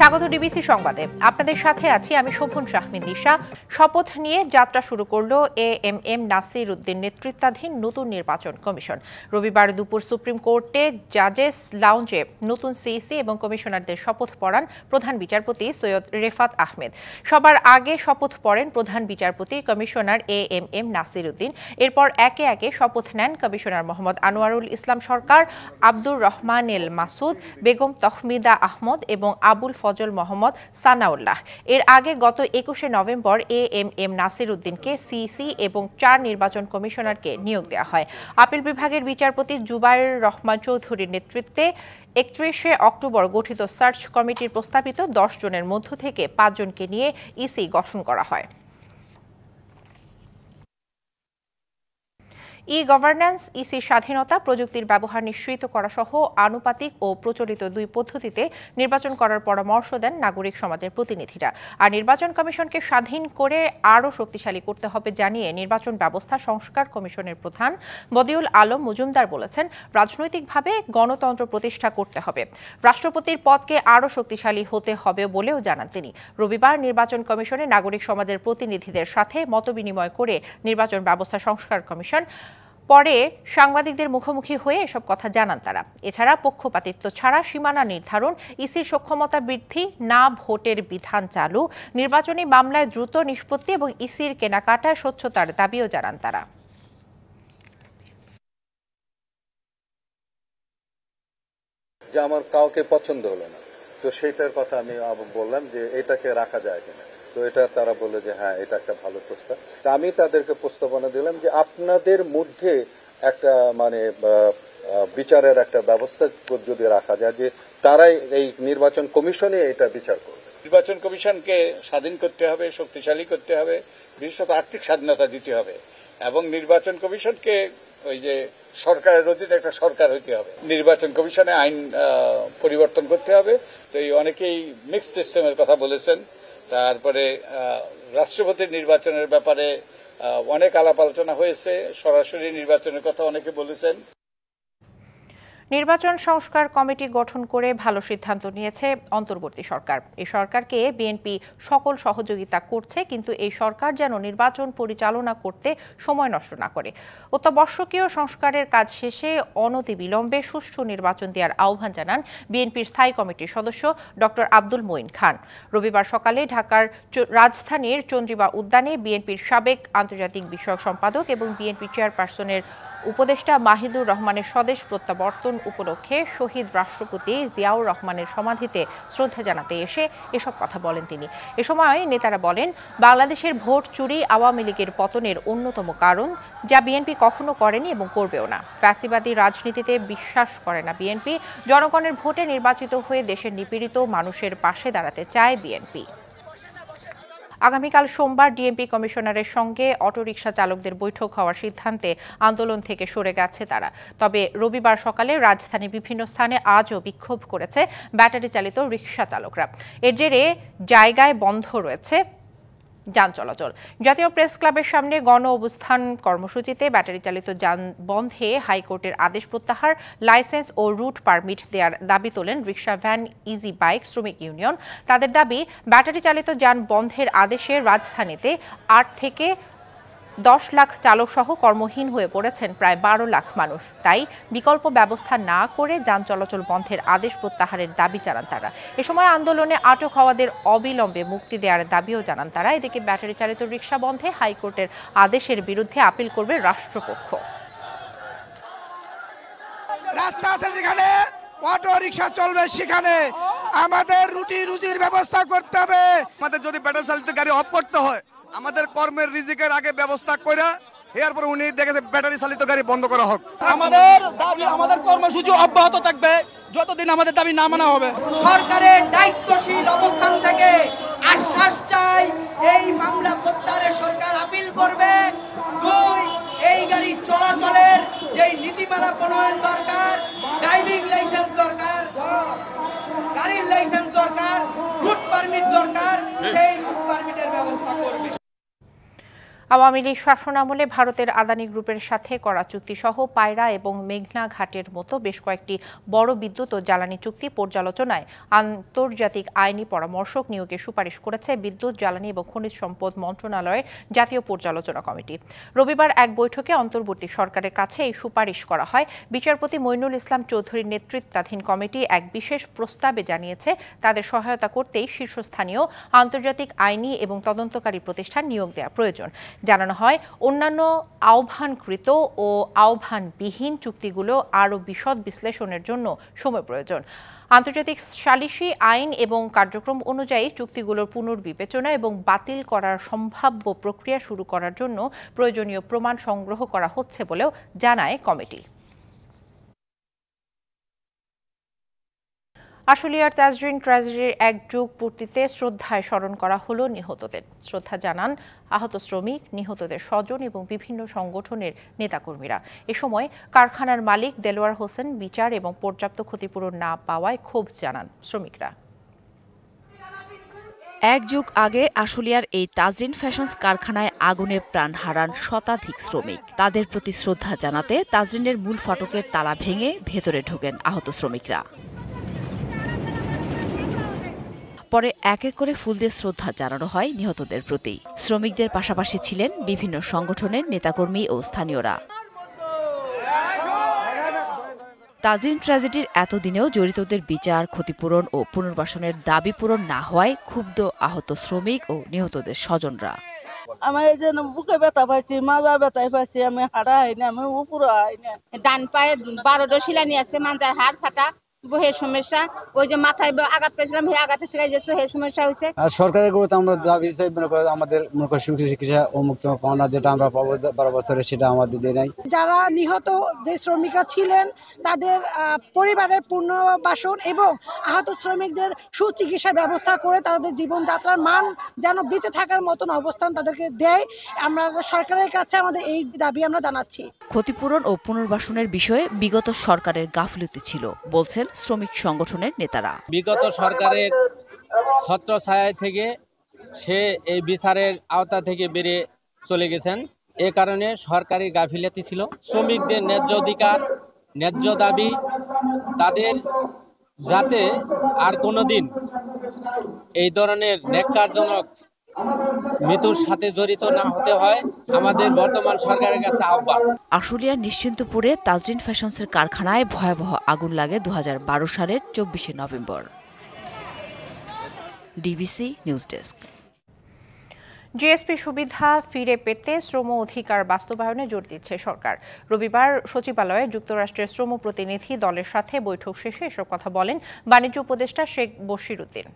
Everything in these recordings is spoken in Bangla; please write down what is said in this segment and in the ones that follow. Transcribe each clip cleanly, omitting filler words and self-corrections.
স্বাগত ডিবিসি সংবাদে। আপনাদের সাথে আছি আমি শোভন শাহমিন দিশা। শপথ নিয়ে যাত্রা শুরু করলো এএমএম নাসির উদ্দিন নেতৃত্বাধীন নতুন নির্বাচন কমিশন। রবিবার দুপুর সুপ্রিম কোর্টে জাজেস লাউঞ্জে নতুন সিইসি এবং কমিশনারদের শপথ পড়ান প্রধান বিচারপতি সৈয়দ রেফাত আহমেদ। সবার আগে শপথ পড়েন প্রধান বিচারপতি কমিশনার এএমএম নাসির উদ্দিন। এরপর একে একে শপথ নেন কমিশনার মোহাম্মদ আনোয়ারুল ইসলাম সরকার, আব্দুর রহমান এল মাসুদ, বেগম তহমিদা আহমদ এবং আবুল ফজল মোহাম্মদ সানাউল্লাহ। এর আগে গত 21শে নভেম্বর এএমএম নাসির উদ্দিনকে সিইসি এবং 4 নির্বাচন কমিশনারকে নিয়োগ দেওয়া হয়। আপিল বিভাগের বিচারপতি জুবায়ের রহমান চৌধুরীর নেতৃত্বে 31শে অক্টোবর গঠিত সার্চ কমিটির প্রস্তাবিত 10 জনের মধ্য থেকে 5 জনকে নিয়ে ইসি গঠন করা হয়। ই-গভর্ন্যান্স, ইসির স্বাধীনতা, প্রযুক্তির ব্যবহার নিশ্চিত করা সহ আনুপাতিক ও প্রচলিত 2 পদ্ধতিতে নির্বাচন করার পরামর্শ দেন নাগরিক সমাজের প্রতিনিধিরা। আর নির্বাচন কমিশনকে স্বাধীন করে আরও শক্তিশালী করতে হবে জানিয়ে নির্বাচন ব্যবস্থা সংস্কার কমিশনের প্রধান বদিউল আলম মজুমদার বলেছেন, রাজনৈতিকভাবে গণতন্ত্র প্রতিষ্ঠা করতে হবে, রাষ্ট্রপতির পদকে আরও শক্তিশালী হতে হবে বলেও জানান তিনি। রবিবার নির্বাচন কমিশনে নাগরিক সমাজের প্রতিনিধিদের সাথে মতবিনিময় করে নির্বাচন ব্যবস্থা সংস্কার কমিশন পরে সাংবাদিকদের মুখোমুখি হয়ে এসব কথা জানান তারা। এছাড়া পক্ষপাতিত্ব ছাড়া সীমানা নির্ধারণ, ইসির সক্ষমতা বৃদ্ধি, না ভোটের বিধান চালু, নির্বাচনী মামলায় দ্রুত নিষ্পত্তি এবং ইসির কেনাকাটায় স্বচ্ছতার দাবিও জানান তারা। যে আমার কাউকে পছন্দ হলো না, তো সেইটার কথা আমি বললাম যে এটাকে রাখা যায় কিনা। তো এটা তারা বলে যে হ্যাঁ, এটা একটা ভালো প্রস্তাব। তা আমি তাদেরকে প্রস্তাবনা দিলাম যে আপনাদের মধ্যে একটা বিচারের একটা ব্যবস্থা যদি রাখা যায়, যে তারাই এই নির্বাচন কমিশনে এটা বিচার করবে। নির্বাচন কমিশনকে স্বাধীন করতে হবে, শক্তিশালী করতে হবে, বিশেষত আর্থিক স্বাধীনতা দিতে হবে এবং নির্বাচন কমিশনকে ওই যে সরকারের অধীনে একটা সরকার হইতে হবে। নির্বাচন কমিশনে আইন পরিবর্তন করতে হবে। তো এই অনেকেই মিক্স সিস্টেমের কথা বলেছেন। তারপরে রাষ্ট্রপতির নির্বাচনের ব্যাপারে অনেক আলাপ আলোচনা হয়েছে, সরাসরি নির্বাচনের কথা অনেকে বলেছেন। নির্বাচন সংস্কার কমিটি গঠন করে ভালো সিদ্ধান্ত নিয়েছে অন্তর্বর্তী সরকার। এই সরকারকে বিএনপি সকল সহযোগিতা করছে, কিন্তু এই সরকার যেন নির্বাচন পরিচালনা করতে সময় নষ্ট না করে। অত্যাবশ্যকীয় সংস্কারের কাজ শেষে অনতিবিলম্বে সুষ্ঠু নির্বাচন দেওয়ার আহ্বান জানান বিএনপির স্থায়ী কমিটির সদস্য ডক্টর আব্দুল মঈন খান। রবিবার সকালে ঢাকার রাজধানীর চন্দ্রিমা উদ্যানে বিএনপির সাবেক আন্তর্জাতিক বিষয়ক সম্পাদক এবং বিএনপি চেয়ারপারসনের উপদেষ্টা মাহিদুর রহমানের স্বদেশ প্রত্যাবর্তন উপলক্ষে শহীদ রাষ্ট্রপতি জিয়াউর রহমানের সমাধিতে শ্রদ্ধা জানাতে এসে এসব কথা বলেন তিনি। এ সময় নেতারা বলেন, বাংলাদেশের ভোট চুরি আওয়ামী লীগের পতনের অন্যতম কারণ, যা বিএনপি কখনো করেনি এবং করবেও না। ফ্যাসিবাদী রাজনীতিতে বিশ্বাস করে না বিএনপি। জনগণের ভোটে নির্বাচিত হয়ে দেশের নিপীড়িত মানুষের পাশে দাঁড়াতে চায় বিএনপি। আগামীকাল সোমবার ডিএমপি কমিশনারের সঙ্গে অটোরিকশা চালকদের বৈঠক হওয়ার সিদ্ধান্তে আন্দোলন থেকে সরে গেছে তারা। তবে রবিবার সকালে রাজধানীর বিভিন্ন স্থানে আজও বিক্ষোভ করেছে ব্যাটারি চালিত রিকশা চালকরা। এর জেরে জায়গায় বন্ধ রয়েছে যান চলাচল। জাতীয় প্রেস ক্লাবের সামনে গণ অবস্থান কর্মসূচিতে ব্যাটারি চালিত যান বন্ধে হাইকোর্টের আদেশ প্রত্যাহার, লাইসেন্স ও রুট পারমিট দেওয়ার দাবি তোলেন রিকশা, ভ্যান, ইজি বাইক শ্রমিক ইউনিয়ন। তাদের দাবি, ব্যাটারি চালিত যান বন্ধের আদেশে রাজধানীতে 8 থেকে 10 লাখ চালক সহ কর্মহীন হয়ে পড়েছেন প্রায় 12 লাখ মানুষ। তাই বিকল্প ব্যবস্থা না করে যান চলাচল বন্ধের আদেশ প্রত্যাহারের দাবি জানান তারা। এ সময় আন্দোলনে আটক হওয়াদের অবিলম্বে মুক্তি দেওয়ার দাবিও জানান তারা। এদিকে ব্যাটারি চালিত রিকশা বন্ধে হাইকোর্টের আদেশের বিরুদ্ধে আপিল করবে রাষ্ট্রপক্ষ। রাস্তা আছে যেখানে অটো রিকশা চলবে, সেখানে আমাদের রুটি রুজির ব্যবস্থা করতে হবে। আমাদের যদি ব্যাটারি চালিত গাড়ি অফ করতে হয়, আমাদের কর্মের রিজিকের আগে ব্যবস্থা করে এরপর উনি দেখেছে ব্যাটারি চালিত গাড়ি বন্ধ করা হোক। আমাদের দাবি, আমাদের কর্মসূচি অব্যাহত থাকবে যতদিন আমাদের দাবি না মানা হবে। সরকারের দায়িত্বশীল অবস্থান থেকে আশ্বাস চাই, এই মামলা প্রত্যাহারে সরকার আপিল করবে। 2, এই গাড়ি চলাচলের যেই নীতিমালা প্রণয়ন দরকার, ড্রাইভিং লাইসেন্স দরকার, গাড়ির লাইসেন্স দরকার, রুট পারমিট দরকার, সেই রুট পারমিটের ব্যবস্থা করবে। আওয়ামী লীগ শাসনামলে ভারতের আদানি গ্রুপের সাথে করা চুক্তিসহ পায়রা এবং মেঘনা ঘাটের মতো বেশ কয়েকটি বড় বিদ্যুৎ ও জ্বালানি চুক্তি পর্যালোচনায় আন্তর্জাতিক আইনি পরামর্শক নিয়োগের সুপারিশ করেছে বিদ্যুৎ, জ্বালানি এবং খনিজ সম্পদ মন্ত্রণালয়ের জাতীয় পর্যালোচনা কমিটি। রবিবার এক বৈঠকে অন্তর্বর্তী সরকারের কাছে এই সুপারিশ করা হয়। বিচারপতি মইনুল ইসলাম চৌধুরীর নেতৃত্বাধীন কমিটি এক বিশেষ প্রস্তাবে জানিয়েছে তাদের সহায়তা করতেই শীর্ষস্থানীয় আন্তর্জাতিক আইনি এবং তদন্তকারী প্রতিষ্ঠান নিয়োগ দেওয়া প্রয়োজন। জানানো হয়, অন্যান্য আহ্বানকৃত ও আহ্বানবিহীন চুক্তিগুলো আরও বিশদ বিশ্লেষণের জন্য সময় প্রয়োজন। আন্তর্জাতিক সালিসি আইন এবং কার্যক্রম অনুযায়ী চুক্তিগুলোর পুনর্বিবেচনা এবং বাতিল করার সম্ভাব্য প্রক্রিয়া শুরু করার জন্য প্রয়োজনীয় প্রমাণ সংগ্রহ করা হচ্ছে বলেও জানায় কমিটি। আশুলিয়ার তাজরিন ট্র্যাজেডির এক যুগ পূর্তিতে শ্রদ্ধায় স্মরণ করা হলো নিহতদের। শ্রদ্ধা জানান আহত শ্রমিক, নিহতদের স্বজন এবং বিভিন্ন সংগঠনের নেতাকর্মীরা। এ সময় কারখানার মালিক দেলোয়ার হোসেন বিচার এবং পর্যাপ্ত ক্ষতিপূরণ না পাওয়ায় ক্ষোভ জানান শ্রমিকরা। এক যুগ আগে আশুলিয়ার এই তাজরিন ফ্যাশনস কারখানায় আগুনে প্রাণ হারান শতাধিক শ্রমিক। তাদের প্রতি শ্রদ্ধা জানাতে তাজরিনের মূল ফটকের তালা ভেঙে ভেতরে ঢোকেন আহত শ্রমিকরা। পরে এক এক করে ফুল দিয়ে শ্রদ্ধা জানানো হয় নিহতদের প্রতি। শ্রমিকদের পাশাপাশি ছিলেন বিভিন্ন সংগঠনের নেতাকর্মী ও স্থানীয়রা। তাজরিন ট্র্যাজেডির এতদিনেও জড়িতদের বিচার, ক্ষতিপূরণ ও পুনর্বাসনের দাবি পূরণ না হওয়ায় ক্ষুব্ধ আহত শ্রমিক ও নিহতদের স্বজনরা। আমার এই যে বুকে ব্যথা পাইছি, মাজা ব্যথায় পাইছি, আমি হাঁটা হয়নি, আমি উপরে হয়নি। ডান পায়ে 12টা শিলানি আছে, মাজার হাড় ফাটা, হে সমস্যা। ওই যে মাথায় আঘাত পেয়েছিলাম, হে আঘাতে ফিরে যাচ্ছে, হে সমস্যা হয়েছে। সরকারের গুরুত্ব আমরা দাবি আমাদের চিকিৎসা ও মুক্ত পাওনা যেটা আমরা পাবো 12 বছরে, সেটা আমাদের দিয়ে নাই। যারা নিহত যে শ্রমিকরা ছিলেন তাদের পরিবারের পুনর্বাসন এবং আহত শ্রমিকদের সুচিকিৎসার ব্যবস্থা করে তাদের জীবনযাত্রার মান যেন বেঁচে থাকার মতন অবস্থান তাদেরকে দেয়, আমরা সরকারের কাছে আমাদের এই দাবি আমরা জানাচ্ছি। ক্ষতিপূরণ ও পুনর্বাসনের বিষয়ে বিগত সরকারের গাফিলতি ছিল বলছেন শ্রমিক সংগঠনের নেতারা। বিগত সরকারের ছত্রছায়া থেকে সে এই বিচারের আওতা থেকে বেরিয়ে চলে গেছেন। এ কারণে সরকারি গাফিলতি ছিল। শ্রমিকদের ন্যায্য অধিকার, ন্যায্য দাবি, তাদের যাতে আর কোনোদিন এই ধরনের ন্যাক্কারজনক মৃত্যুর সাথে জড়িত না হতে হয়, আমাদের বর্তমান সরকারের কাছে আহ্বান। আশুলিয়ার নিশ্চিন্তপুরে তাজরিন ফ্যাশনসের কারখানায় ভয়াবহ আগুন লাগে 2012 সালের 24শে November. DBC news desk. GSP সুবিধা ফিরে পেতে শ্রম অধিকার বাস্তবায়নে জোর দিচ্ছে সরকার। রবিবার সচিবালয়ে যুক্তরাষ্ট্রের শ্রম প্রতিনিধি দলের সাথে বৈঠক শেষে এসব কথা বলেন বাণিজ্য উপদেষ্টা শেখ বশির উদ্দিন।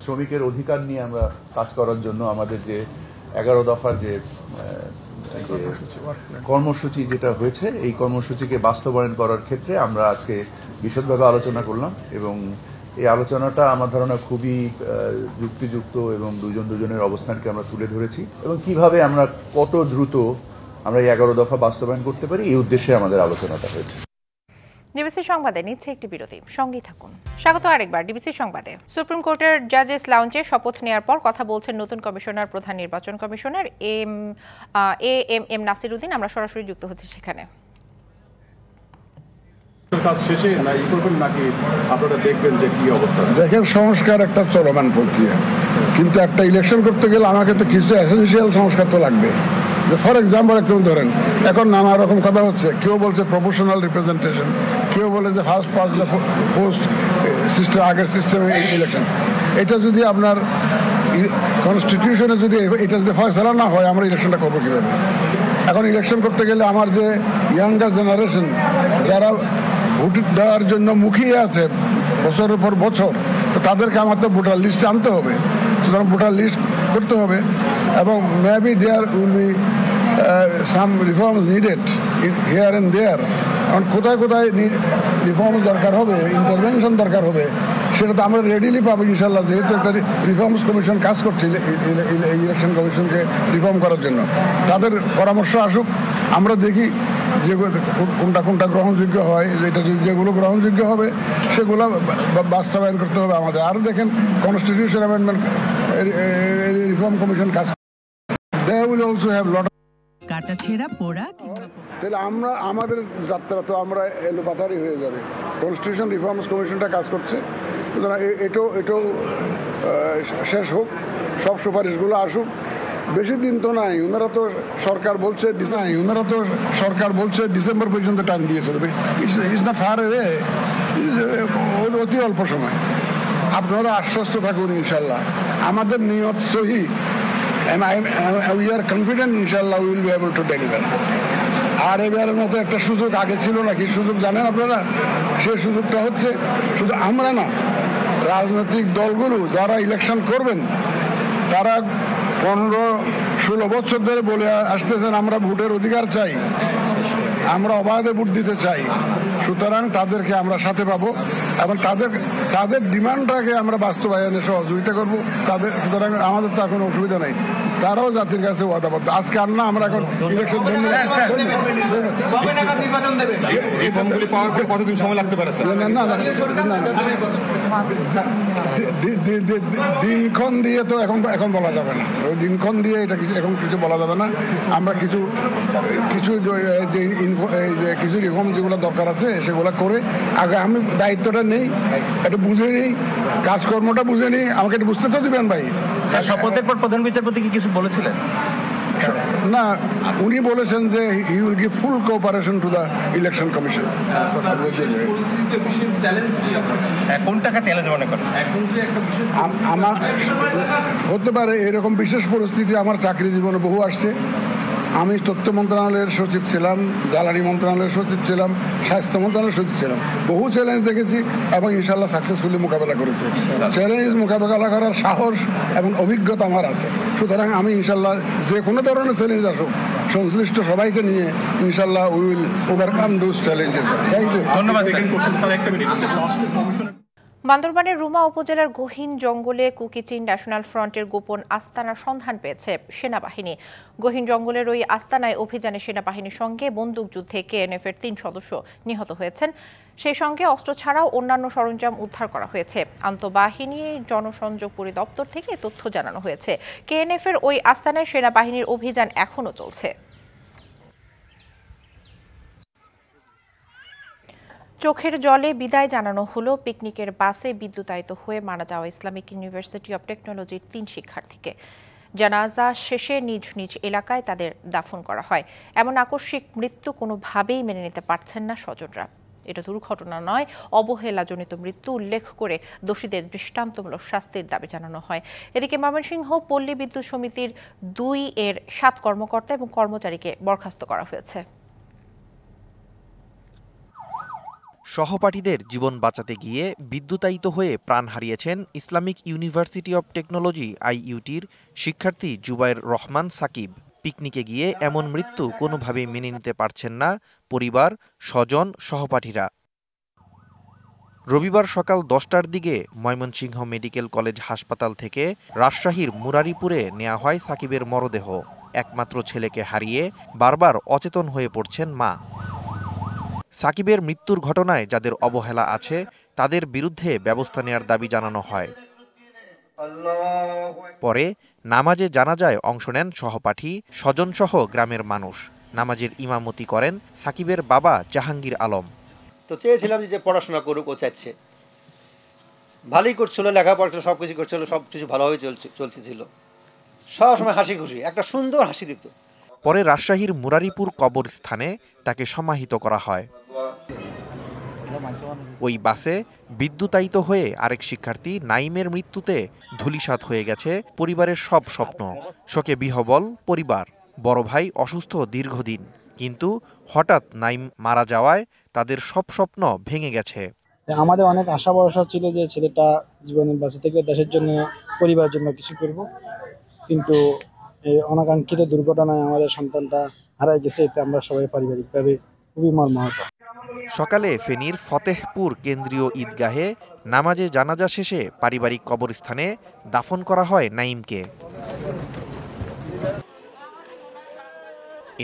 শ্রমিকের অধিকার নিয়ে আমরা কাজ করার জন্য আমাদের যে 11 দফার যে কর্মসূচি যেটা হয়েছে, এই কর্মসূচিকে বাস্তবায়ন করার ক্ষেত্রে আমরা আজকে বিশদভাবে আলোচনা করলাম এবং এই আলোচনাটা আমার ধারণা খুবই যুক্তিযুক্ত এবং দুজনের অবস্থানকে আমরা তুলে ধরেছি এবং কিভাবে আমরা কত দ্রুত আমরা এই 11 দফা বাস্তবায়ন করতে পারি, এই উদ্দেশ্যে আমাদের আলোচনাটা হয়েছে। ডিবিসি সংবাদে নিচ্ছে একটি বিরতি, সঙ্গেই থাকুন। স্বাগত আরেকবার ডিবিসি সংবাদে। সুপ্রিম কোর্টের জাজেস লাউঞ্জে শপথ নেওয়ার পর কথা বলছেন নতুন কমিশনার, প্রধান নির্বাচন কমিশনার এম নাসিরউদ্দিন। আমরা সরাসরি যুক্ত হচ্ছি সেখানে। কাজ শেষে নাই করবেন নাকি আপনারা দেখবেন যে কি অবস্থা? দেখেন, সংস্কার একটা চলমান প্রক্রিয়া, কিন্তু একটা ইলেকশন করতে গেলে আমাকে তো কিছু এসেনশিয়াল সংস্কার তো লাগবে। ফর এক্সাম্পল একদম ধরেন, এখন নানা রকম কথা হচ্ছে, কেউ বলছে প্রপোর্শনাল রিপ্রেজেন্টেশন, কেউ বলে যে first pass the post system, আগের সিস্টেমে ইলেকশন। এটা যদি আপনার কনস্টিটিউশনে যদি এটা যদি ফয়সালা না হয়, আমরা ইলেকশনটা করবো কীভাবে? এখন ইলেকশন করতে গেলে আমার যে ইয়াঙ্গার জেনারেশন যারা ভোট দেওয়ার জন্য মুখিয়ে আছে বছরের পর বছর, তো তাদেরকে আমার তো ভোটার লিস্টে আনতে হবে। সুতরাং ভোটার লিস্ট করতে হবে এবং maybe there will be some reforms needed here and there. এখন কোথায় কোথায় রিফর্ম দরকার হবে, ইন্টারভেনশন দরকার হবে, সেটা তো আমরা রেডিলি পাবো ইনশাল্লাহ, যেহেতু একটা রিফর্মস কমিশন কাজ করছে ইলেকশন কমিশনকে রিফর্ম করার জন্য। তাদের পরামর্শ আসুক, আমরা দেখি যে কোনটা গ্রহণযোগ্য হয়, যেগুলো গ্রহণযোগ্য হবে সেগুলো বাস্তবায়ন করতে হবে আমাদের। আর দেখেন, কনস্টিটিউশন অ্যামেন্ডমেন্ট রিফর্ম কমিশন কাজ they will also have lot কাটা ছেঁড়া পোড়া তাহলে আমরা আমাদের যাত্রা তো আমরা এলোপাথারি হয়ে যাবে। কনস্টিটিউশন রিফর্মস কমিশনটা কাজ করছে, সুতরাং এটাও শেষ হোক, সব সুপারিশগুলো আসুক। বেশি দিন তো নাই, ওনারা তো সরকার বলছে ডিসেম্বর পর্যন্ত টাইম দিয়েছে। ইজ না ফার এওয়ে, অতি অল্প সময়। আপনারা আশ্বস্ত থাকুন, ইনশাল্লাহ আমাদের নিয়ত সহি, and we are confident inshallah we will be able to deliver. আর এবারের মতো একটা সুযোগ আগে ছিল না, কি সুযোগ জানেন আপনারা? সেই সুযোগটা হচ্ছে শুধু আমরা না, রাজনৈতিক দলগুলো যারা ইলেকশন করবেন তারা 15-16 বছর ধরে বলে আসতেছেন আমরা ভোটের অধিকার চাই, আমরা অবাধে ভোট দিতে চাই। সুতরাং তাদেরকে আমরা সাথে পাবো এবং তাদের ডিমান্ডটাকে আমরা বাস্তবায়নে সহযোগিতা করবো তাদের। সুতরাং আমাদের তো কোনো অসুবিধা নেই, তারাও জাতির কাছে ওয়াদাবদ্ধ। আজকে আর না, আমরা এখন ইলেকশন কতদিন সময় লাগতে পারে? দিনক্ষণ দিয়ে তো এখন বলা যাবে না, ওই দিনক্ষণ দিয়ে এটা এখন কিছু বলা যাবে না। আমরা কিছু কিছু রিফর্ম যেগুলো দরকার আছে সেগুলো করে আগে আমি দায়িত্বটা নেই, এটা বুঝে নিই, কাজকর্মটা বুঝে নিই। আমাকে এটা বুঝতে তো দিবেন ভাই। শপথের পর প্রধান বিচারপতি কি কিছু বলেছিলেন? না, উনি বলেছেন যে he will give full cooperation to the election commission. কোনটাকে চ্যালেঞ্জ মনে করেন? আমার হতে পারে এরকম বিশেষ পরিস্থিতি আমার চাকরি জীবনে বহু আসছে। আমি তথ্য মন্ত্রণালয়ের সচিব ছিলাম, জ্বালানি মন্ত্রণালয়ের সচিব ছিলাম, স্বাস্থ্য মন্ত্রণালয়ের সচিব ছিলাম। বহু চ্যালেঞ্জ দেখেছি এবং ইনশাল্লাহ সাকসেসফুলি মোকাবেলা করেছি। চ্যালেঞ্জ মোকাবেলা করার সাহস এবং অভিজ্ঞতা আমার আছে। সুতরাং আমি ইনশাল্লাহ যে কোনো ধরনের চ্যালেঞ্জ আসুক, সংশ্লিষ্ট সবাইকে নিয়ে ইনশাল্লাহ we will overcome those challenges. Thank you. ধন্যবাদ। বান্দরবানের রুমা উপজেলার গহীন জঙ্গলে কুকিচিন ন্যাশনাল ফ্রন্টের গোপন আস্তানার সন্ধান পেয়েছে সেনাবাহিনী। গহীন জঙ্গলের ওই আস্তানায় অভিযানে সেনাবাহিনীর সঙ্গে বন্দুকযুদ্ধে কেএনএফ-এর 3 সদস্য নিহত হয়েছেন। সেই সঙ্গে অস্ত্র ছাড়াও অন্যান্য সরঞ্জাম উদ্ধার করা হয়েছে। আন্তঃবাহিনী জনসংযোগ পরিদপ্তর থেকে তথ্য জানানো হয়েছে। কেএনএফ-এর ওই আস্তানায় সেনাবাহিনীর অভিযান এখনও চলছে। চোখের জলে বিদায় জানানো হলো পিকনিকের বাসে বিদ্যুতায়িত হয়ে মারা যাওয়া ইসলামিক ইউনিভার্সিটি অব টেকনোলজির 3 শিক্ষার্থীকে। জানাজা শেষে নিজ নিজ এলাকায় তাদের দাফন করা হয়। এমন আকস্মিক মৃত্যু কোনোভাবেই মেনে নিতে পারছেন না স্বজনরা। এটা দুর্ঘটনা নয়, অবহেলাজনিত মৃত্যু উল্লেখ করে দোষীদের দৃষ্টান্তমূলক শাস্তির দাবি জানানো হয়। এদিকে ময়মনসিংহ পল্লী বিদ্যুৎ সমিতির 2-এর 7 কর্মকর্তা এবং কর্মচারীকে বরখাস্ত করা হয়েছে। সহপাঠীদের জীবন বাঁচাতে গিয়ে বিদ্যুতায়িত হয়ে প্রাণ হারিয়েছেন ইসলামিক ইউনিভার্সিটি অব টেকনোলজি IUTর শিক্ষার্থী জুবায়ের রহমান সাকিব। পিকনিকে গিয়ে এমন মৃত্যু কোনোভাবেই মেনে নিতে পারছেন না পরিবার, স্বজন, সহপাঠীরা। রবিবার সকাল 10টার দিকে ময়মনসিংহ মেডিকেল কলেজ হাসপাতাল থেকে রাজশাহীর মুরারিপুরে নেওয়া হয় সাকিবের মরদেহ। একমাত্র ছেলেকে হারিয়ে বারবার অচেতন হয়ে পড়ছেন মা। সাকিবের মৃত্যুর ঘটনায় যাদের অবহেলা আছে তাদের বিরুদ্ধে ব্যবস্থা নেওয়ার দাবি জানানো হয়। পরে নামাজে জানাজায় অংশ নেন সহপাঠী, স্বজনসহ গ্রামের মানুষ। নামাজের ইমামতি করেন সাকিবের বাবা জাহাঙ্গীর আলম। তো চেয়েছিলাম যে পড়াশোনা করুক, ও চাইছে, ভালোই করছিল, লেখাপড়া সব কিছু করছিল, সব কিছু ভালোভাবে চলছিল, সবসময় হাসি খুশি, একটা সুন্দর হাসি দিত। পরে রাজশাহীর মুরারিপুর কবরস্থানে তাকে সমাহিত করা হয়। ওই বাসে বিদ্যুতায়িত হয়ে আরেক শিক্ষার্থী নাইমের মৃত্যুতে ধূলিসাৎ হয়ে গেছে পরিবারের সব স্বপ্ন। শোকে বিহবল পরিবার। বড় ভাই অসুস্থ দীর্ঘদিন, কিন্তু হঠাৎ নাইম মারা যাওয়ায় তাদের সব স্বপ্ন ভেঙে গেছে। আমাদের অনেক আশা ভরসা ছিল যে ছেলেটা জীবনে বাঁচে থেকে দেশের জন্য, পরিবারের জন্য কিছু করব, কিন্তু এই অনাকাঙ্ক্ষিত দুর্ঘটনায় আমাদের সন্তানটা হারাই গেছে। এতে আমরা সবাই পারিবারিকভাবে খুবই মর্মাহত। সকালে ফেনীর ফতেহপুর কেন্দ্রীয় ঈদগাহে নামাজে জানাজা শেষে পারিবারিক কবরস্থানে দাফন করা হয় নাইমকে।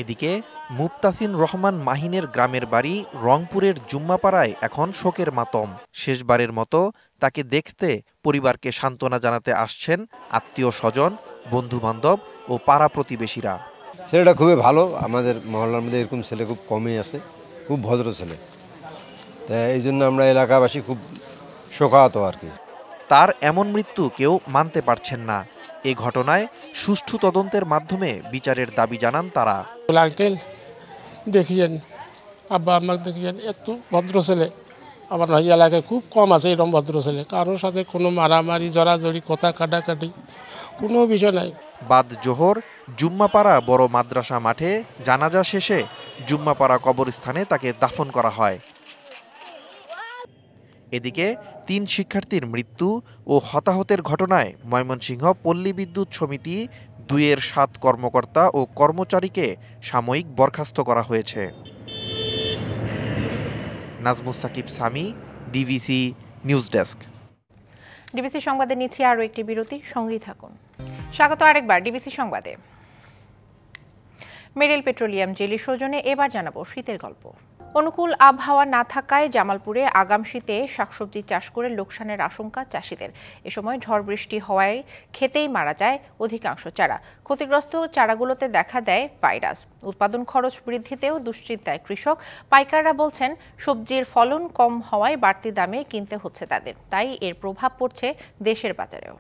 এদিকে মুফতাসিন রহমান মাহিনের গ্রামের বাড়ি রংপুরের জুম্মাপাড়ায় এখন শোকের মাতম। শেষবারের মতো তাকে দেখতে পরিবারকে সান্ত্বনা জানাতে আসছেন আত্মীয় স্বজন, বন্ধু বান্ধব ও ও পাড়া প্রতিবেশীরা। ছেলেটা খুবই ভালো, আমাদের মহল্লার মধ্যে এরকম ছেলে খুব কমই আছে, খুব ভদ্র ছেলে, তাই এই জন্য আমরা এলাকাবাসী খুব শোকাহত আর কি। তার এমন মৃত্যু কেউ মানতে পারছেন না। এ ঘটনায় সুষ্ঠু তদন্তের মাধ্যমে বিচারের দাবি জানান তারা। আঙ্কেল দেখিয়েন, আব্বা আমাকে দেখিয়েন, এত ভদ্র ছেলে আমার এলাকায় খুব কম আছে এরকম ভদ্র ছেলে, কারোর সাথে কোনো মারামারি জড়াজড়ি কথা কাটাকাটি কোনো বিষয় নাই। বাদ জোহর জুম্মাপাড়া বড় মাদ্রাসা মাঠে জানাজা শেষে জুম্মাপাড়া কবরস্থানে তাকে দাফন করা হয়। এদিকে ৩ শিক্ষার্থীর মৃত্যু ও হতাহতের ঘটনায় ময়মনসিংহ পল্লী বিদ্যুৎ সমিতি ২-এর ৭ কর্মকর্তা ও কর্মচারীকে সাময়িক বরখাস্ত করা হয়েছে। Nazmus Sakib Sami, DBC news desk. DBC সংবাদে নিচ্ছি আরও একটি বিরতি, সঙ্গেই থাকুন। স্বাগত আরেকবার ডিবিসি সংবাদে। মেরিল পেট্রোলিয়াম জেলির সৌজন্যে এবার জানাবো শীতের গল্প। অনুকূল আবহাওয়া না থাকায় জামালপুরে আগাম শীতে শাকসবজি চাষ করে লোকসানের আশঙ্কা চাষিদের। এ সময় ঝড় বৃষ্টি হওয়ায় খেতেই মারা যায় অধিকাংশ চারা। ক্ষতিগ্রস্ত চারাগুলোতে দেখা দেয় ভাইরাস। উৎপাদন খরচ বৃদ্ধিতেও দুশ্চিন্তায় কৃষক। পাইকাররা বলছেন সবজির ফলন কম হওয়ায় বাড়তি দামে কিনতে হচ্ছে তাদের, তাই এর প্রভাব পড়ছে দেশের বাজারেও।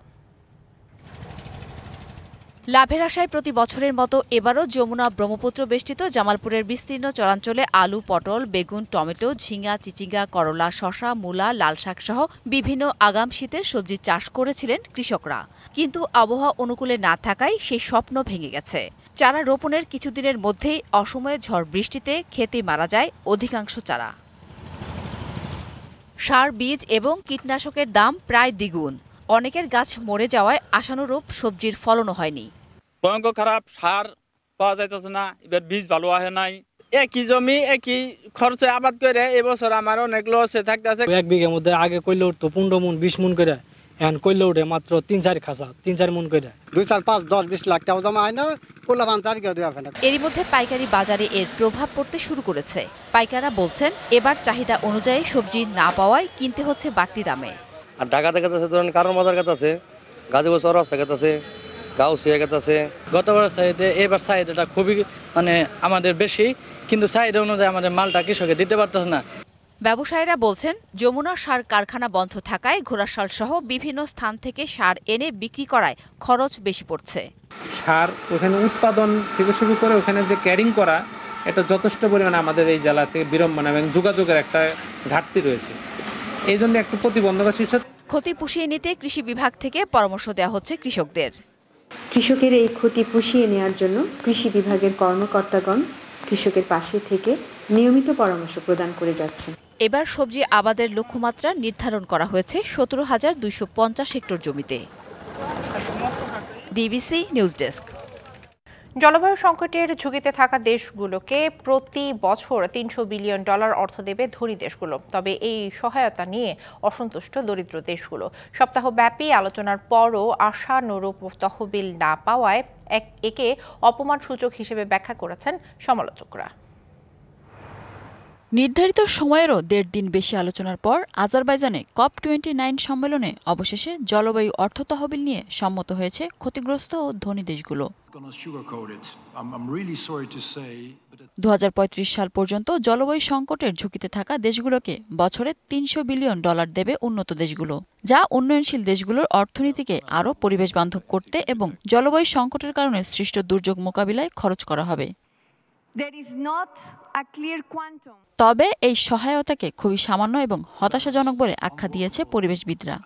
লাভের আশায় প্রতি বছরের মতো এবারও যমুনা ব্রহ্মপুত্র বেষ্টিত জামালপুরের বিস্তীর্ণ চরাঞ্চলে আলু, পটল, বেগুন, টমেটো, ঝিঙা, চিচিঙ্গা, করলা, শসা, মূলা, লাল শাক সহ বিভিন্ন আগাম শীতের সবজি চাষ করেছিলেন কৃষকরা। কিন্তু আবহাওয়া অনুকূলে না থাকায় সেই স্বপ্ন ভেঙে গেছে। চারা রোপণের কিছুদিনের মধ্যেই অসময়ে ঝড় বৃষ্টিতে খেতে মারা যায় অধিকাংশ চারা। সার, বীজ এবং কীটনাশকের দাম প্রায় দ্বিগুণ। অনেকের গাছ মরে যাওয়ায় আশানুরূপ সবজির ফলনও হয়নি। ভয়ঙ্কর খারাপ, সার পাওয়া যাইতেছে না, এবার বীজ ভালো আহে নাই। একই জমি একই খরচে আবাদ করে এবছর আমার অনেক লসে থাকতেছে। 1 বিঘার মধ্যে আগে কইলে উঠতো 15 মন 20 মন করে, এখন কইলে উঠে মাত্র 3-4 খাসা 3-4 মন করে। 2-4-5-10-20 লাখ টাকা জমা হয় না, কোলা বান 4 বিঘা দেওয়া হয় না। এরই মধ্যে পাইকারি বাজারে এর প্রভাব পড়তে শুরু করেছে। পাইকাররা বলছেন এবার চাহিদা অনুযায়ী সবজি না পাওয়ায় কিনতে হচ্ছে বাড়তি দামে। আর ঢাকাতে গেছে ধরেন কারণ বাজার গেছে, গাজীপুর চৌরাস্তা গেছে, গাউসিয়া গেছে। গতবার চাহিদা এবার চাহিদাটা খুবই আমাদের বেশি, কিন্তু চাহিদা অনুযায়ী আমাদের মালটা কৃষকে দিতে পারতেছে না। ব্যবসায়ীরা বলছেন যমুনা সার কারখানা বন্ধ থাকায় ঘোড়াশাল সহ বিভিন্ন স্থান থেকে সার এনে বিক্রি করায় খরচ বেশি পড়ছে। সার ওখানে উৎপাদন থেকে শুরু করে ওখানে যে ক্যারিং করা, এটা যথেষ্ট পরিমাণে আমাদের এই জেলা থেকে বিড়ম্বনা এবং যোগাযোগের একটা ঘাটতি রয়েছে। এই জন্য একটু প্রতিবন্ধক সৃষ্টি। ক্ষতি পুষিয়ে নিতে কৃষি বিভাগ থেকে পরামর্শ দেওয়া হচ্ছে কৃষকদের। কৃষকের এই ক্ষতি পুষিয়ে নেওয়ার জন্য কৃষি বিভাগের কর্মকর্তাগণ কৃষকের পাশে থেকে নিয়মিত পরামর্শ প্রদান করে যাচ্ছেন। এবার সবজি আবাদের লক্ষ্যমাত্রা নির্ধারণ করা হয়েছে 17,250 হেক্টর জমিতে। DBC news desk. জলবায়ু সংকটের ঝুঁকিতে থাকা দেশগুলোকে প্রতি বছর $300 বিলিয়ন অর্থ দেবে ধনী দেশগুলো। তবে এই সহায়তা নিয়ে অসন্তুষ্ট দরিদ্র দেশগুলো। সপ্তাহব্যাপী আলোচনার পরও আশানুরূপ তহবিল না পাওয়ায় একে অপমানসূচক হিসেবে ব্যাখ্যা করেছেন সমালোচকরা। নির্ধারিত সময়েরও 1.5 দিন বেশি আলোচনার পর আজারবাইজানে COP29 সম্মেলনে অবশেষে জলবায়ু অর্থ তহবিল নিয়ে সম্মত হয়েছে ক্ষতিগ্রস্ত ও ধনী দেশগুলো। 2035 সাল পর্যন্ত জলবায়ু সংকটের ঝুঁকিতে থাকা দেশগুলোকে বছরে $300 বিলিয়ন দেবে উন্নত দেশগুলো, যা উন্নয়নশীল দেশগুলোর অর্থনীতিকে আরও পরিবেশ বান্ধব করতে এবং জলবায়ু সংকটের কারণে সৃষ্ট দুর্যোগ মোকাবিলায় খরচ করা হবে। তবে এই সহায়তাকে খুবই সামান্য এবং হতাশাজনক বলে আখ্যা দিয়েছে পরিবেশবিদরা।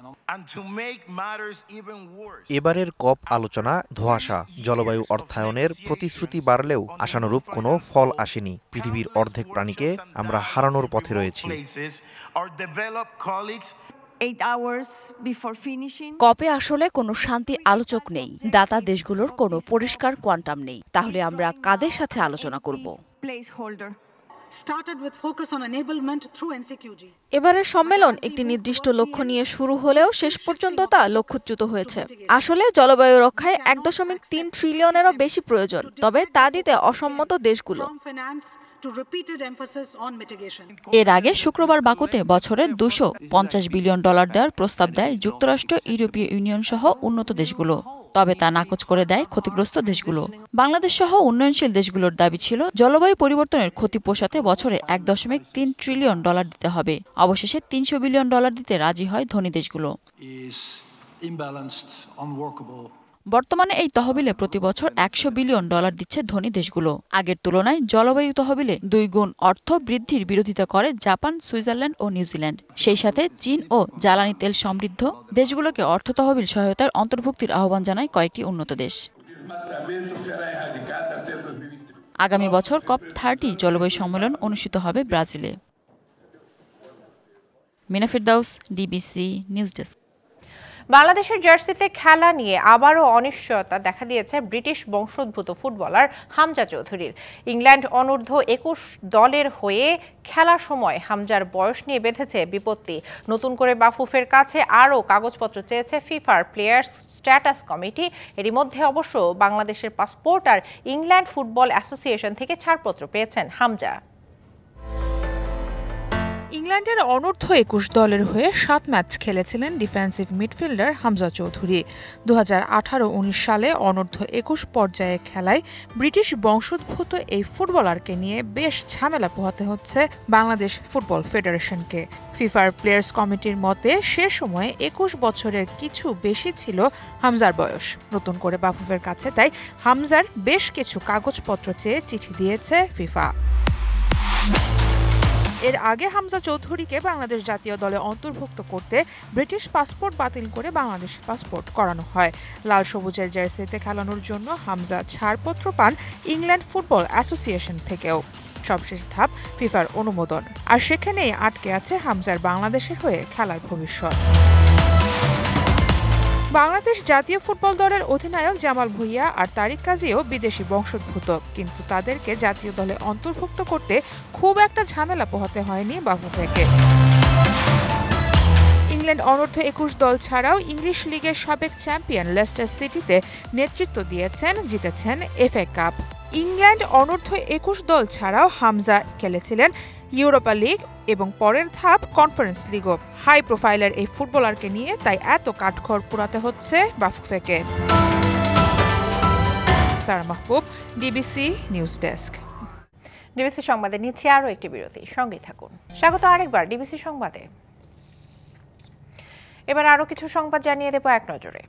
এবারের কপ আলোচনা ধোঁয়াশা। জলবায়ু অর্থায়নের প্রতিশ্রুতি বাড়লেও আশানুরূপ কোনো ফল আসেনি। পৃথিবীর অর্ধেক প্রাণীকে আমরা হারানোর পথে রয়েছি। কপে আসলে কোনো শান্তি আলোচক নেই, দাতা দেশগুলোর কোনো পরিষ্কার কোয়ান্টাম নেই। তাহলে আমরা কাদের সাথে আলোচনা করব? এবারের সম্মেলন একটি নির্দিষ্ট লক্ষ্য নিয়ে শুরু হলেও শেষ পর্যন্ত তা লক্ষ্যচ্যুত হয়েছে। আসলে জলবায়ু রক্ষায় 1.3 ট্রিলিয়নেরও বেশি প্রয়োজন, তবে তা দিতে অসম্মত দেশগুলো। এর আগে শুক্রবার বাকুতে বছরে $250 বিলিয়ন দেওয়ার প্রস্তাব দেয় যুক্তরাষ্ট্র, ইউরোপীয় ইউনিয়ন সহ উন্নত দেশগুলো। তবে তা নাকচ করে দেয় ক্ষতিগ্রস্ত দেশগুলো। বাংলাদেশ সহ উন্নয়নশীল দেশগুলোর দাবি ছিল জলবায়ু পরিবর্তনের ক্ষতি পোষাতে বছরে $1.3 ট্রিলিয়ন দিতে হবে। অবশেষে $300 বিলিয়ন দিতে রাজি হয় ধনী দেশগুলো। বর্তমানে এই তহবিলে প্রতি বছর $100 বিলিয়ন দিচ্ছে ধনী দেশগুলো। আগের তুলনায় জলবায়ু তহবিলে 2 গুণ অর্থ বৃদ্ধির বিরোধিতা করে জাপান, সুইজারল্যান্ড ও নিউজিল্যান্ড। সেই সাথে চীন ও জ্বালানি তেল সমৃদ্ধ দেশগুলোকে অর্থ তহবিল সহায়তার অন্তর্ভুক্তির আহ্বান জানায় কয়েকটি উন্নত দেশ। আগামী বছর COP30 জলবায়ু সম্মেলন অনুষ্ঠিত হবে ব্রাজিলে। Mina Firdaus, DBC news desk. বাংলাদেশের জার্সিতে খেলা নিয়ে আবারও অনিশ্চয়তা দেখা দিয়েছে ব্রিটিশ বংশোদ্ভূত ফুটবলার হামজা চৌধুরীর। ইংল্যান্ড অনূর্ধ্ব-21 দলের হয়ে খেলার সময় হামজার বয়স নিয়ে বেঁধেছে বিপত্তি। নতুন করে বাফুফের কাছে আরও কাগজপত্র চেয়েছে ফিফার প্লেয়ার্স স্ট্যাটাস কমিটি। এরই মধ্যে অবশ্য বাংলাদেশের পাসপোর্ট আর ইংল্যান্ড ফুটবল অ্যাসোসিয়েশন থেকে ছাড়পত্র পেয়েছেন হামজা। ইংল্যান্ডের অনূর্ধ্ব-21 দলের হয়ে 7 ম্যাচ খেলেছিলেন ডিফেন্সিভ মিডফিল্ডার হামজা চৌধুরী। 2018-19 সালে অনূর্ধ্ব-21 পর্যায়ে খেলায় ব্রিটিশ বংশোদ্ভূত এই ফুটবলারকে নিয়ে বেশ ঝামেলা পোহাতে হচ্ছে বাংলাদেশ ফুটবল ফেডারেশনকে। ফিফার প্লেয়ার্স কমিটির মতে সে সময়ে 21 বছরের কিছু বেশি ছিল হামজার বয়স। নতুন করে বাফুফের কাছে তাই হামজার বেশ কিছু কাগজপত্র চেয়ে চিঠি দিয়েছে ফিফা। এর আগে হামজা চৌধুরীকে বাংলাদেশ জাতীয় দলে অন্তর্ভুক্ত করতে ব্রিটিশ পাসপোর্ট বাতিল করে বাংলাদেশ পাসপোর্ট করানো হয়। লাল সবুজের জার্সিতে খেলানোর জন্য হামজা ছাড়পত্র পান ইংল্যান্ড ফুটবল অ্যাসোসিয়েশন থেকেও। সবশেষ ধাপ ফিফার অনুমোদন, আর সেখানেই আটকে আছে হামজার বাংলাদেশের হয়ে খেলার ভবিষ্যৎ। বাংলাদেশ জাতীয় ফুটবল দলের অধিনায়ক জামাল ভুঁইয়া আর তারিক কাজীও বিদেশি বংশোদ্ভূত, কিন্তু তাদেরকে জাতীয় দলে অন্তর্ভুক্ত করতে খুব একটা ঝামেলা পোহাতে হয়নি বাফুফেকে। ইংল্যান্ড অনূর্ধ্ব-21 দল ছাড়াও ইংলিশ লিগের সাবেক চ্যাম্পিয়ন লেস্টার সিটিতে নেতৃত্ব দিয়েছেন, জিতেছেন এফএ কাপ। ইংল্যান্ড অনূর্ধ্ব-21 দল ছাড়াও হামজা খেলেছিলেন ইউরোপা লিগ এবং পরের ধাপ কনফারেন্স লিগও। হাই প্রোফাইলের এই ফুটবলারকে নিয়ে তাই এত কাঠখড় পোড়াতে হচ্ছে বাফুফেকে। সারা মাহবুব, ডিবিসি নিউজ ডেস্ক। ডিবিসি সংবাদে নিচ্ছে আরও একটি বিরতি, সঙ্গেই থাকুন। স্বাগত আরেকবার ডিবিসি সংবাদে। এবার আরও কিছু সংবাদ জানিয়ে দেব এক নজরে।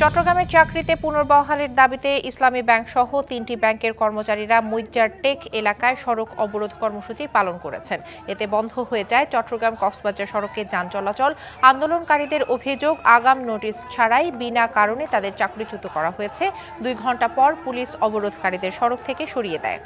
চট্টগ্রামের চাকরিতে পুনর্বহালের দাবিতে ইসলামী ব্যাংক সহ 3টি ব্যাংকের কর্মচারীরা মুইজ্জার টেক এলাকায় সড়ক অবরোধ কর্মসূচি পালন করেছেন। এতে বন্ধ হয়ে যায় চট্টগ্রাম কক্সবাজার সড়কে যান চলাচল। আন্দোলনকারীদের অভিযোগ, আগাম নোটিশ ছাড়াই বিনা কারণে তাদের চাকরিচ্যুত করা হয়েছে। 2 ঘণ্টা পর পুলিশ অবরোধকারীদের সড়ক থেকে সরিয়ে দেয়।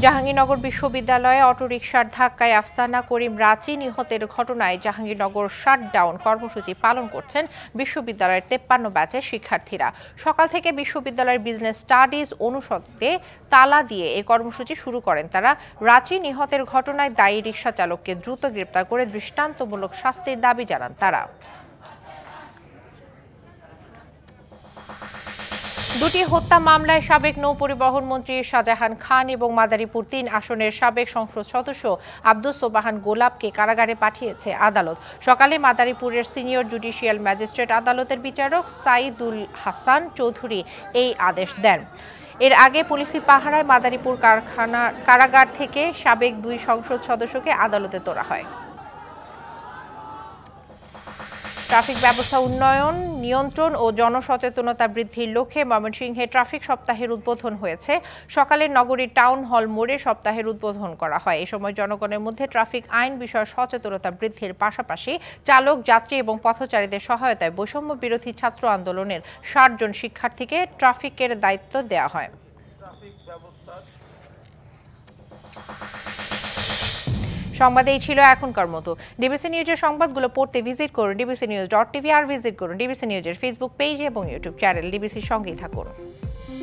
জাহাঙ্গীরনগর বিশ্ববিদ্যালয়ে অটোরিকশার ধাক্কায় আফসানা করিম রাচি নিহতের ঘটনায় জাহাঙ্গীরনগর শাটডাউন কর্মসূচি পালন করছেন বিশ্ববিদ্যালয়ের 53 ব্যাচের শিক্ষার্থীরা। সকাল থেকে বিশ্ববিদ্যালয়ের বিজনেস স্টাডিজ অনুষদে তালা দিয়ে এই কর্মসূচি শুরু করেন তারা। রাচি নিহতের ঘটনায় দায়ী রিকশা চালককে দ্রুত গ্রেপ্তার করে দৃষ্টান্তমূলক শাস্তির দাবি জানান তারা। 2টি হত্যা মামলায় সাবেক নৌপরিবহন মন্ত্রী শাহজাহান খান এবং মাদারীপুর 3 আসনের সাবেক সংসদ সদস্য আব্দুস সোবাহান গোলাপকে কারাগারে পাঠিয়েছে আদালত। সকালে মাদারীপুরের সিনিয়র জুডিশিয়াল ম্যাজিস্ট্রেট আদালতের বিচারক সাইদুল হাসান চৌধুরী এই আদেশ দেন। এর আগে পুলিশি পাহারায় মাদারীপুর কারাগার থেকে সাবেক 2 সংসদ সদস্যকে আদালতে তোলা হয়। ট্রাফিক ব্যবস্থা উন্নয়ন, নিয়ন্ত্রণ ও জনসচেতনতা বৃদ্ধির লক্ষ্যে ময়মনসিংহে ট্রাফিক সপ্তাহের উদ্বোধন হয়েছে। সকালে নগরীর টাউন হল মোড়ে সপ্তাহের উদ্বোধন করা হয়। এ সময় জনগণের মধ্যে ট্রাফিক আইন বিষয়ে সচেতনতা বৃদ্ধির পাশাপাশি চালক, যাত্রী এবং পথচারীদের সহায়তায় বৈষম্য বিরোধী ছাত্র আন্দোলনের 60 জন শিক্ষার্থীকে ট্রাফিকের দায়িত্ব দেওয়া হয়। সংবাদ এই ছিল এখনকার মতো। ডিবিসি নিউজের সংবাদগুলো পড়তে ভিজিট করুন dbcnews.tv আর ভিজিট করুন ডিবিসি নিউজের ফেসবুক পেজ এবং ইউটিউব চ্যানেল। ডিবিসির সঙ্গেই থাকুন।